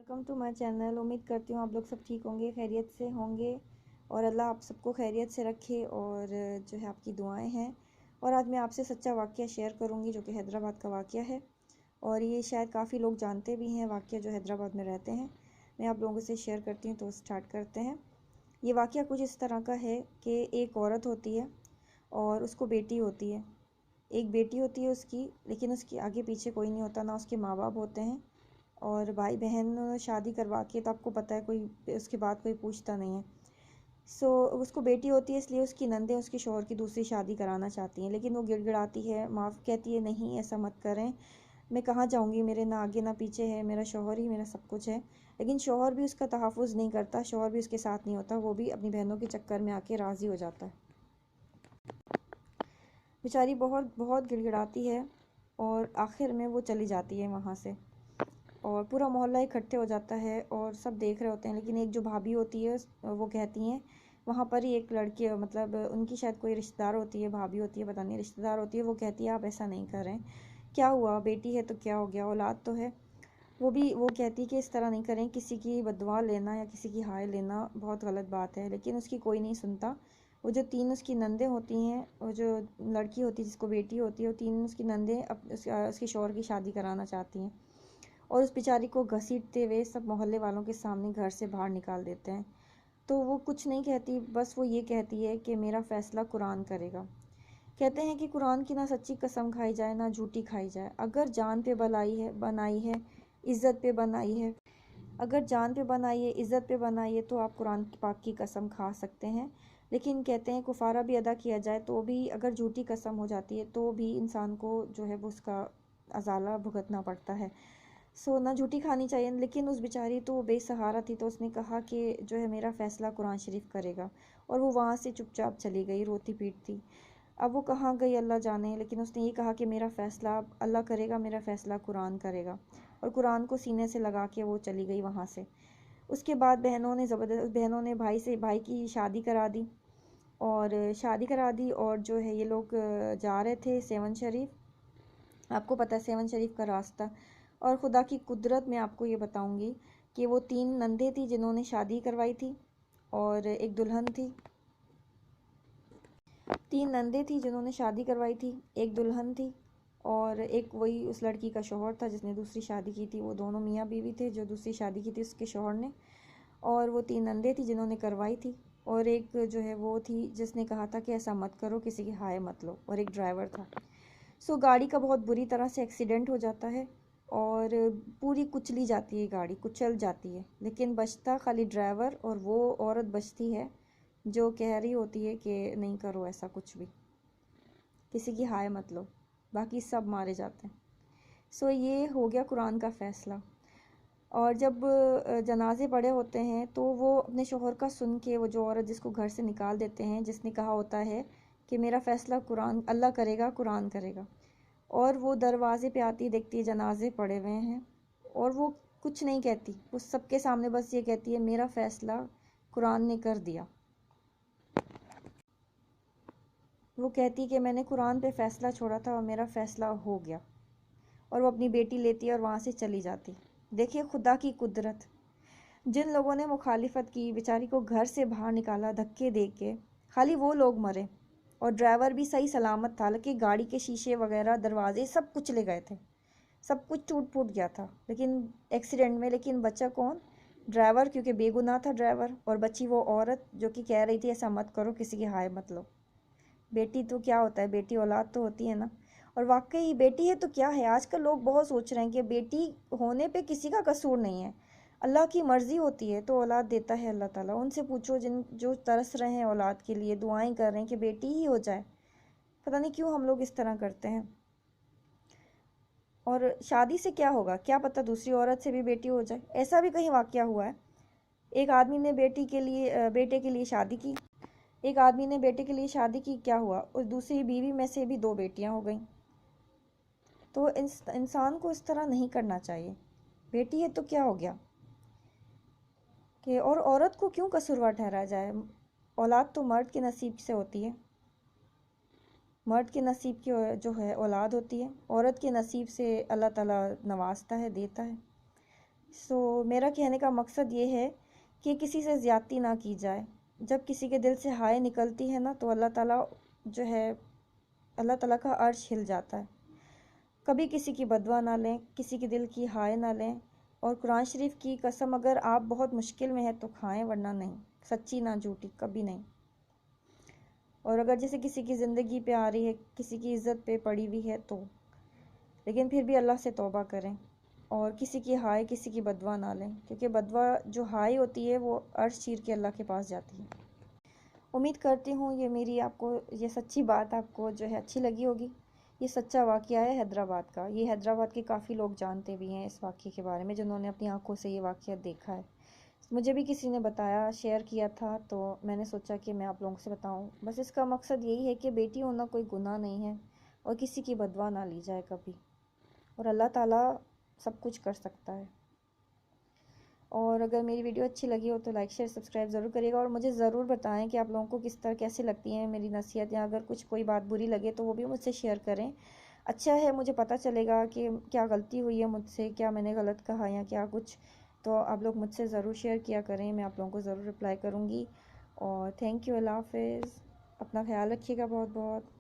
Welcome to my channel. उम्मीद करती हूँ आप लोग सब ठीक होंगे, खैरियत से होंगे और अल्लाह आप सबको खैरियत से रखे और जो है आपकी दुआएं हैं। और आज मैं आपसे सच्चा वाक़या शेयर करूँगी जो कि हैदराबाद का वाक़या है और ये शायद काफ़ी लोग जानते भी हैं वाक़या जो हैदराबाद में रहते हैं। मैं आप लोगों से शेयर करती हूँ तो स्टार्ट करते हैं। ये वाक़या कुछ इस तरह का है कि एक औरत होती है और उसको बेटी होती है। एक बेटी होती है उसकी, लेकिन उसके आगे पीछे कोई नहीं होता, ना उसके माँ बाप होते हैं और भाई बहन शादी करवा के तो आपको पता है कोई उसके बाद कोई पूछता नहीं है। उसको बेटी होती है, इसलिए उसकी नंदें उसके शौहर की दूसरी शादी कराना चाहती हैं, लेकिन वो गिड़गिड़ाती है, माफ़ कहती है नहीं ऐसा मत करें, मैं कहाँ जाऊँगी, मेरे ना आगे ना पीछे है, मेरा शौहर ही मेरा सब कुछ है। लेकिन शौहर भी उसका तहफ़्फ़ुज़ नहीं करता, शौहर भी उसके साथ नहीं होता, वो भी अपनी बहनों के चक्कर में आके राज़ी हो जाता है। बेचारी बहुत बहुत गिड़गिड़ाती है और आखिर में वो चली जाती है वहाँ से और पूरा मोहल्ला इकट्ठे हो जाता है और सब देख रहे होते हैं। लेकिन एक जो भाभी होती है वो कहती हैं, वहाँ पर ही एक लड़की, मतलब उनकी शायद कोई रिश्तेदार होती है, भाभी होती है, पता नहीं रिश्तेदार होती है, वो कहती है आप ऐसा नहीं करें, क्या हुआ, बेटी है तो क्या हो गया, औलाद तो है। वो कहती है कि इस तरह नहीं करें, किसी की बददुआ लेना या किसी की हाय लेना बहुत गलत बात है। लेकिन उसकी कोई नहीं सुनता। वो जो तीन उसकी नंदें होती हैं, वो जो लड़की होती है जिसको बेटी होती है, वो तीन उसकी नंदें उसके शौहर की शादी कराना चाहती हैं और उस बेचारी को घसीटते हुए सब मोहल्ले वालों के सामने घर से बाहर निकाल देते हैं। तो वो कुछ नहीं कहती, बस वो ये कहती है कि मेरा फ़ैसला कुरान करेगा। कहते हैं कि कुरान की ना सच्ची कसम खाई जाए ना झूठी खाई जाए, अगर जान पे बनाई है, इज़्ज़त पे बनाई है, अगर जान पे बनाई है, इज़्ज़त पे बनाई है, तो आप कुरान पाक की कसम खा सकते हैं। लेकिन कहते हैं कुफारा भी अदा किया जाए तो भी अगर झूठी कसम हो जाती है तो भी इंसान को जो है वो उसका अजाला भुगतना पड़ता है। ना झूठी खानी चाहिए। लेकिन उस बेचारी तो बेसहारा थी, तो उसने कहा कि जो है मेरा फ़ैसला कुरान शरीफ करेगा और वो वहाँ से चुपचाप चली गई, रोती पीटती। अब वो कहाँ गई अल्लाह जाने, लेकिन उसने ये कहा कि मेरा फ़ैसला अल्लाह करेगा, मेरा फ़ैसला कुरान करेगा, और कुरान को सीने से लगा के वो चली गई वहाँ से। उसके बाद बहनों ने भाई की शादी करा दी और जो है ये लोग जा रहे थे सेवन शरीफ। आपको पता है सेवन शरीफ का रास्ता। और खुदा की कुदरत में आपको ये बताऊंगी कि वो तीन नंदे थी जिन्होंने शादी करवाई थी और एक दुल्हन थी। तीन नंदे थी जिन्होंने शादी करवाई थी, एक दुल्हन थी और एक वही उस लड़की का शौहर था जिसने दूसरी शादी की थी। वो दोनों मियाँ बीवी थे, जो दूसरी शादी की थी उसके शौहर ने, और वो तीन नंदे थी जिन्होंने करवाई थी। और एक जो है वो थी जिसने कहा था कि ऐसा मत करो, किसी की हाय मत लो, और एक ड्राइवर था। गाड़ी का बहुत बुरी तरह से एक्सीडेंट हो जाता है और पूरी कुचली जाती है, गाड़ी कुचल जाती है, लेकिन बचता खाली ड्राइवर और वो औरत बचती है जो कह रही होती है कि नहीं करो ऐसा कुछ भी, किसी की हाय मत लो, बाकी सब मारे जाते हैं। ये हो गया कुरान का फ़ैसला। और जब जनाजे पड़े होते हैं तो वो अपने शौहर का सुन के, वो जो औरत जिसको घर से निकाल देते हैं, जिसने कहा होता है कि मेरा फ़ैसला कुरान अल्लाह करेगा, कुरान करेगा, और वो दरवाजे पे आती, देखती है जनाजे पड़े हुए हैं और वो कुछ नहीं कहती, वो सबके सामने बस ये कहती है मेरा फ़ैसला कुरान ने कर दिया। वो कहती कि मैंने कुरान पे फ़ैसला छोड़ा था और मेरा फ़ैसला हो गया। और वो अपनी बेटी लेती है और वहाँ से चली जाती। देखिए खुदा की कुदरत। जिन लोगों ने मुखालिफत की, बेचारी को घर से बाहर निकाला धक्के दे के, खाली वो लोग मरे और ड्राइवर भी सही सलामत था, हालांकि गाड़ी के शीशे वगैरह दरवाजे सब कुचले गए थे, सब कुछ टूट फूट गया था लेकिन एक्सीडेंट में। लेकिन बचा कौन? ड्राइवर, क्योंकि बेगुनाह था ड्राइवर, और बची वो औरत जो कि कह रही थी ऐसा मत करो, किसी की हाय मत लो। बेटी तो क्या होता है, बेटी औलाद तो होती है ना। और वाकई बेटी है तो क्या है, आजकल लोग बहुत सोच रहे हैं कि बेटी होने पे किसी का कसूर नहीं है, अल्लाह की मर्ज़ी होती है तो औलाद देता है अल्लाह ताला। उनसे पूछो जिन जो तरस रहे हैं औलाद के लिए, दुआएं कर रहे हैं कि बेटी ही हो जाए। पता नहीं क्यों हम लोग इस तरह करते हैं। और शादी से क्या होगा, क्या पता दूसरी औरत से भी बेटी हो जाए, ऐसा भी कहीं वाकया हुआ है। एक आदमी ने बेटे के लिए शादी की, एक आदमी ने बेटे के लिए शादी की, क्या हुआ, उस दूसरी बीवी में से भी दो बेटियां हो गईं। तो इंसान को इस तरह नहीं करना चाहिए। बेटी है तो क्या हो गया कि, और औरत को क्यों कसूरवार ठहराया जाए। औलाद तो मर्द के नसीब से होती है, मर्द के नसीब की जो है औलाद होती है, औरत के नसीब से अल्लाह ताला नवाजता है, देता है। मेरा कहने का मकसद ये है कि किसी से ज़्यादती ना की जाए। जब किसी के दिल से हाय निकलती है ना, तो अल्लाह ताला जो है, अल्लाह ताला का अर्श हिल जाता है। कभी किसी की बदवा ना लें, किसी के दिल की हाय ना लें। और कुरान शरीफ की कसम, अगर आप बहुत मुश्किल में है तो खाएं, वरना नहीं। सच्ची ना झूठी, कभी नहीं। और अगर जैसे किसी की ज़िंदगी पे आ रही है, किसी की इज़्ज़त पे पड़ी हुई है, तो लेकिन फिर भी अल्लाह से तौबा करें। और किसी की हाय, किसी की बदवा ना लें, क्योंकि बदवा जो हाय होती है वो अर्श चीर के अल्लाह के पास जाती है। उम्मीद करती हूँ ये सच्ची बात आपको जो है अच्छी लगी होगी। ये सच्चा वाक़या है हैदराबाद का। ये हैदराबाद के काफ़ी लोग जानते भी हैं इस वाक़ये के बारे में, जिन्होंने अपनी आंखों से ये वाक़या देखा है। मुझे भी किसी ने बताया, शेयर किया था, तो मैंने सोचा कि मैं आप लोगों से बताऊं। बस इसका मकसद यही है कि बेटी होना कोई गुनाह नहीं है, और किसी की बदवा ना ली जाए कभी। और अल्लाह ताला सब कुछ कर सकता है। और अगर मेरी वीडियो अच्छी लगी हो तो लाइक शेयर सब्सक्राइब ज़रूर करिएगा। और मुझे ज़रूर बताएं कि आप लोगों को कैसी लगती है मेरी नसीहत, या अगर कुछ कोई बात बुरी लगे तो वो भी मुझसे शेयर करें। अच्छा है, मुझे पता चलेगा कि क्या गलती हुई है मुझसे, क्या मैंने गलत कहा या क्या कुछ। तो आप लोग मुझसे ज़रूर शेयर किया करें, मैं आप लोगों को ज़रूर रिप्लाई करूँगी। और थैंक यू, अल्लाह हाफ़िज़। अपना ख्याल रखिएगा बहुत बहुत।